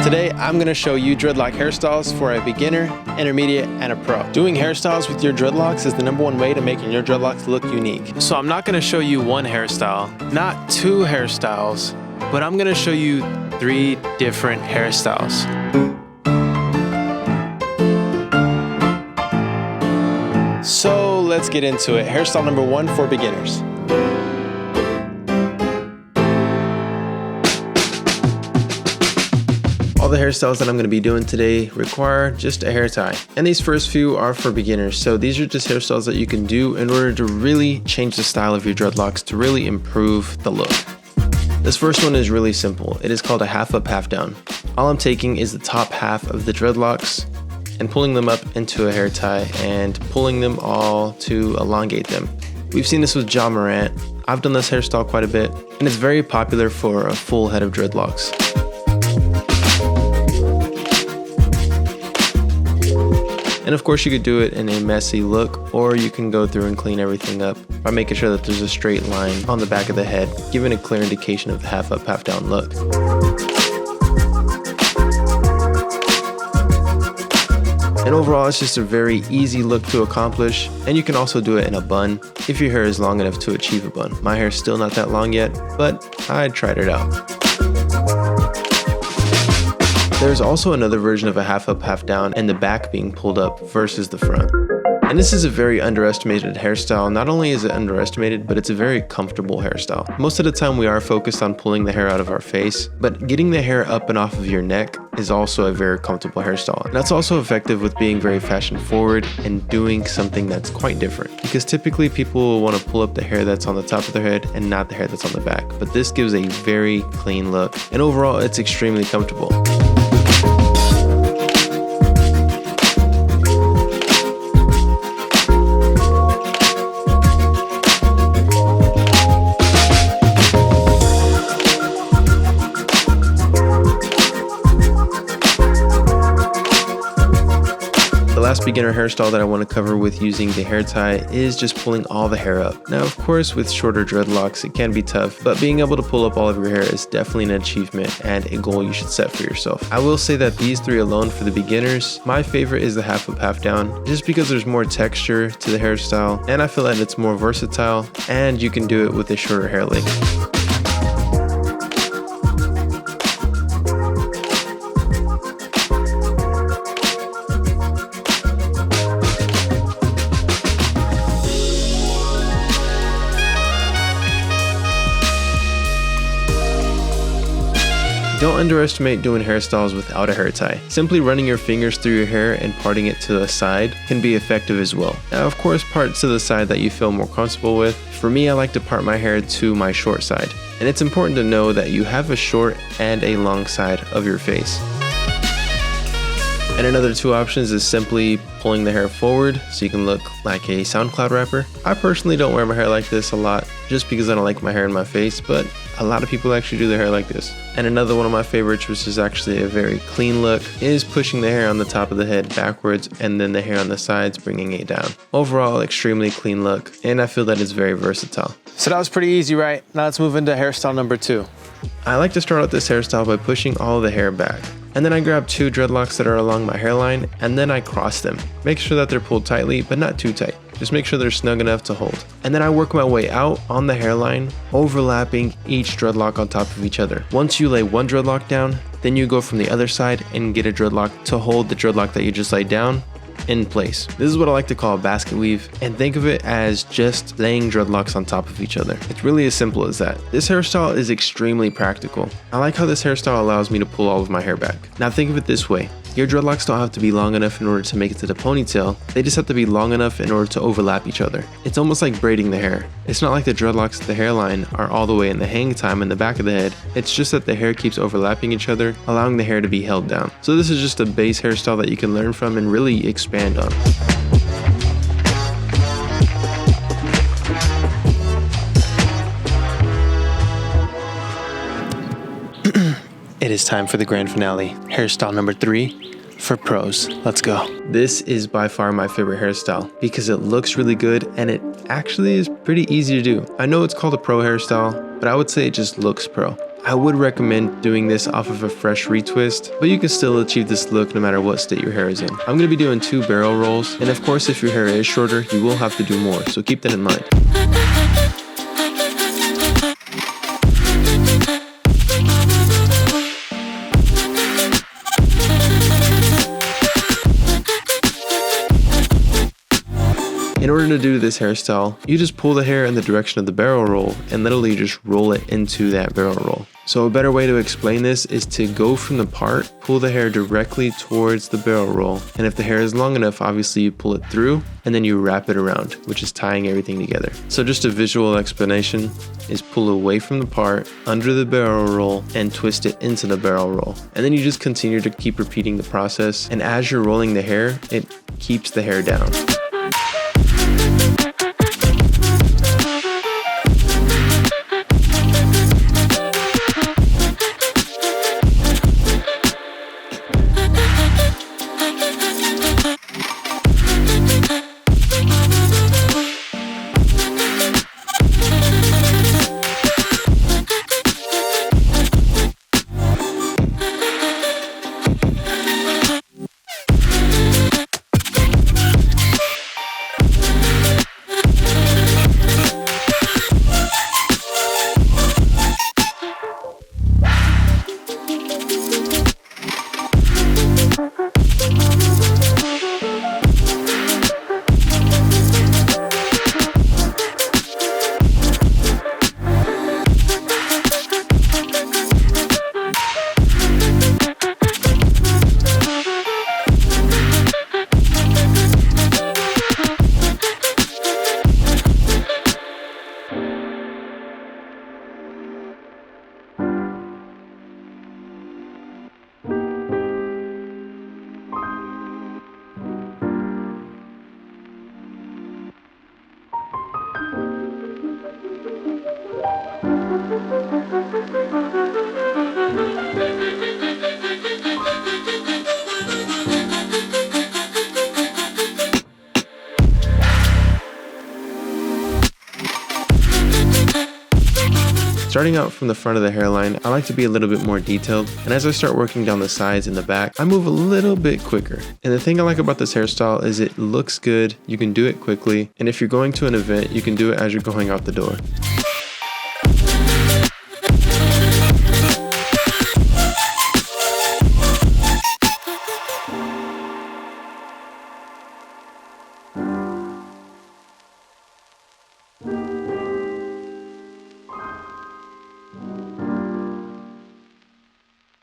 Today, I'm going to show you dreadlock hairstyles for a beginner, intermediate, and a pro. Doing hairstyles with your dreadlocks is the #1 way to making your dreadlocks look unique. So I'm not going to show you one hairstyle, not two hairstyles, but I'm going to show you 3 different hairstyles. So let's get into it. Hairstyle number 1 for beginners. All the hairstyles that I'm going to be doing today require just a hair tie. And these first few are for beginners. So these are just hairstyles that you can do in order to really change the style of your dreadlocks to really improve the look. This first one is really simple. It is called a half up, half down. All I'm taking is the top half of the dreadlocks and pulling them up into a hair tie and pulling them all to elongate them. We've seen this with Ja Morant. I've done this hairstyle quite a bit, and it's very popular for a full head of dreadlocks. And of course you could do it in a messy look, or you can go through and clean everything up by making sure that there's a straight line on the back of the head, giving a clear indication of the half up, half down look. And overall, it's just a very easy look to accomplish, and you can also do it in a bun if your hair is long enough to achieve a bun. My hair's still not that long yet, but I tried it out. There's also another version of a half up, half down, and the back being pulled up versus the front. And this is a very underestimated hairstyle. Not only is it underestimated, but it's a very comfortable hairstyle. Most of the time we are focused on pulling the hair out of our face, but getting the hair up and off of your neck is also a very comfortable hairstyle. And that's also effective with being very fashion forward and doing something that's quite different. Because typically people will want to pull up the hair that's on the top of their head and not the hair that's on the back. But this gives a very clean look, and overall it's extremely comfortable. The last beginner hairstyle that I want to cover with using the hair tie is just pulling all the hair up. Now, of course, with shorter dreadlocks, it can be tough, but being able to pull up all of your hair is definitely an achievement and a goal you should set for yourself. I will say that these 3 alone for the beginners, my favorite is the half up, half down, just because there's more texture to the hairstyle, and I feel that it's more versatile, and you can do it with a shorter hair length. Don't underestimate doing hairstyles without a hair tie. Simply running your fingers through your hair and parting it to the side can be effective as well. Now, of course, part to the side that you feel more comfortable with. For me, I like to part my hair to my short side. And it's important to know that you have a short and a long side of your face. And another 2 options is simply pulling the hair forward so you can look like a SoundCloud rapper. I personally don't wear my hair like this a lot just because I don't like my hair in my face, but a lot of people actually do their hair like this. And another one of my favorites, which is actually a very clean look, is pushing the hair on the top of the head backwards and then the hair on the sides bringing it down. Overall, extremely clean look, and I feel that it's very versatile. So that was pretty easy, right? Now let's move into hairstyle number 2. I like to start out this hairstyle by pushing all the hair back. And then I grab 2 dreadlocks that are along my hairline, and then I cross them. Make sure that they're pulled tightly, but not too tight. Just make sure they're snug enough to hold. And then I work my way out on the hairline, overlapping each dreadlock on top of each other. Once you lay one dreadlock down, then you go from the other side and get a dreadlock to hold the dreadlock that you just laid down in place. This is what I like to call a basket weave, and think of it as just laying dreadlocks on top of each other. It's really as simple as that. This hairstyle is extremely practical. I like how this hairstyle allows me to pull all of my hair back. Now think of it this way. Your dreadlocks don't have to be long enough in order to make it to the ponytail, they just have to be long enough in order to overlap each other. It's almost like braiding the hair. It's not like the dreadlocks at the hairline are all the way in the hang time in the back of the head, it's just that the hair keeps overlapping each other, allowing the hair to be held down. So this is just a base hairstyle that you can learn from and really expand on. It is time for the grand finale. Hairstyle number 3 for pros. Let's go. This is by far my favorite hairstyle because it looks really good and it actually is pretty easy to do. I know it's called a pro hairstyle, but I would say it just looks pro. I would recommend doing this off of a fresh retwist, but you can still achieve this look no matter what state your hair is in. I'm going to be doing 2 barrel rolls, and of course if your hair is shorter, you will have to do more, so keep that in mind. In order to do this hairstyle, you just pull the hair in the direction of the barrel roll and literally just roll it into that barrel roll. So a better way to explain this is to go from the part, pull the hair directly towards the barrel roll, and if the hair is long enough, obviously you pull it through and then you wrap it around, which is tying everything together. So just a visual explanation is pull away from the part, under the barrel roll, and twist it into the barrel roll. And then you just continue to keep repeating the process, and as you're rolling the hair, it keeps the hair down. Starting out from the front of the hairline, I like to be a little bit more detailed, and as I start working down the sides and the back, I move a little bit quicker. And the thing I like about this hairstyle is it looks good, you can do it quickly, and if you're going to an event, you can do it as you're going out the door.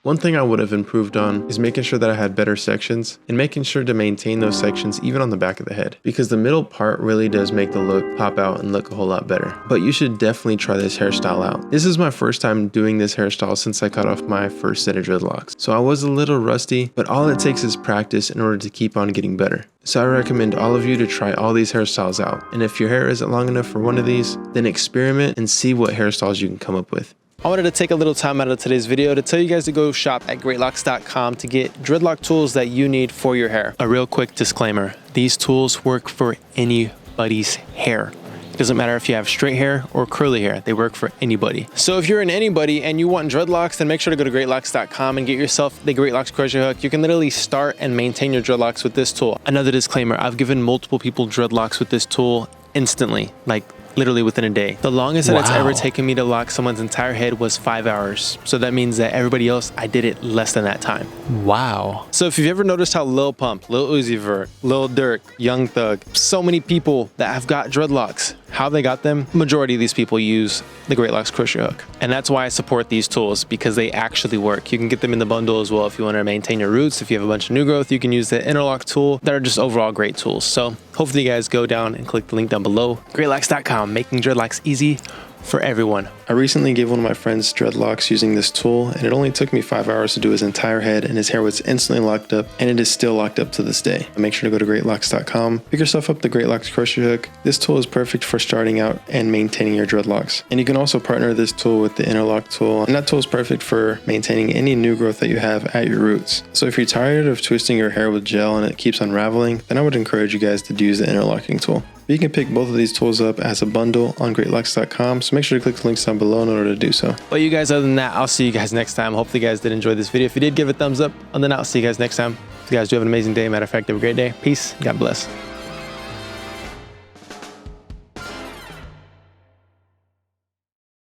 One thing I would have improved on is making sure that I had better sections and making sure to maintain those sections even on the back of the head, because the middle part really does make the look pop out and look a whole lot better. But you should definitely try this hairstyle out. This is my first time doing this hairstyle since I cut off my first set of dreadlocks. So I was a little rusty, but all it takes is practice in order to keep on getting better. So I recommend all of you to try all these hairstyles out. And if your hair isn't long enough for one of these, then experiment and see what hairstyles you can come up with. I wanted to take a little time out of today's video to tell you guys to go shop at greatlocks.com to get dreadlock tools that you need for your hair. A real quick disclaimer, these tools work for anybody's hair. It doesn't matter if you have straight hair or curly hair, they work for anybody. So if you're an anybody and you want dreadlocks, then make sure to go to greatlocks.com and get yourself the Greatlocks crochet hook. You can literally start and maintain your dreadlocks with this tool. Another disclaimer, I've given multiple people dreadlocks with this tool instantly, like literally within a day. The longest that it's ever taken me to lock someone's entire head was 5 hours. So that means that everybody else, I did it less than that time. Wow. So if you've ever noticed how Lil Pump, Lil Uzi Vert, Lil Durk, Young Thug, so many people that have got dreadlocks, how they got them, majority of these people use the Greatlocks crochet hook. And that's why I support these tools, because they actually work. You can get them in the bundle as well if you want to maintain your roots. If you have a bunch of new growth, you can use the interlock tool. They're just overall great tools. So hopefully you guys go down and click the link down below. Greatlocks.com, making dreadlocks easy for everyone. I recently gave one of my friends dreadlocks using this tool, and it only took me 5 hours to do his entire head, and his hair was instantly locked up, and it is still locked up to this day. Make sure to go to greatlocks.com, pick yourself up the Greatlocks crochet hook. This tool is perfect for starting out and maintaining your dreadlocks. And you can also partner this tool with the interlock tool, and that tool is perfect for maintaining any new growth that you have at your roots. So if you're tired of twisting your hair with gel and it keeps unraveling, then I would encourage you guys to use the interlocking tool. You can pick both of these tools up as a bundle on greatlocks.com, so make sure to click the links down below in order to do so. But you guys, other than that, I'll see you guys next time. Hopefully you guys did enjoy this video. If you did, give it a thumbs up. Other than that, I'll see you guys next time. You guys do have an amazing day. Matter of fact, have a great day. Peace. God bless.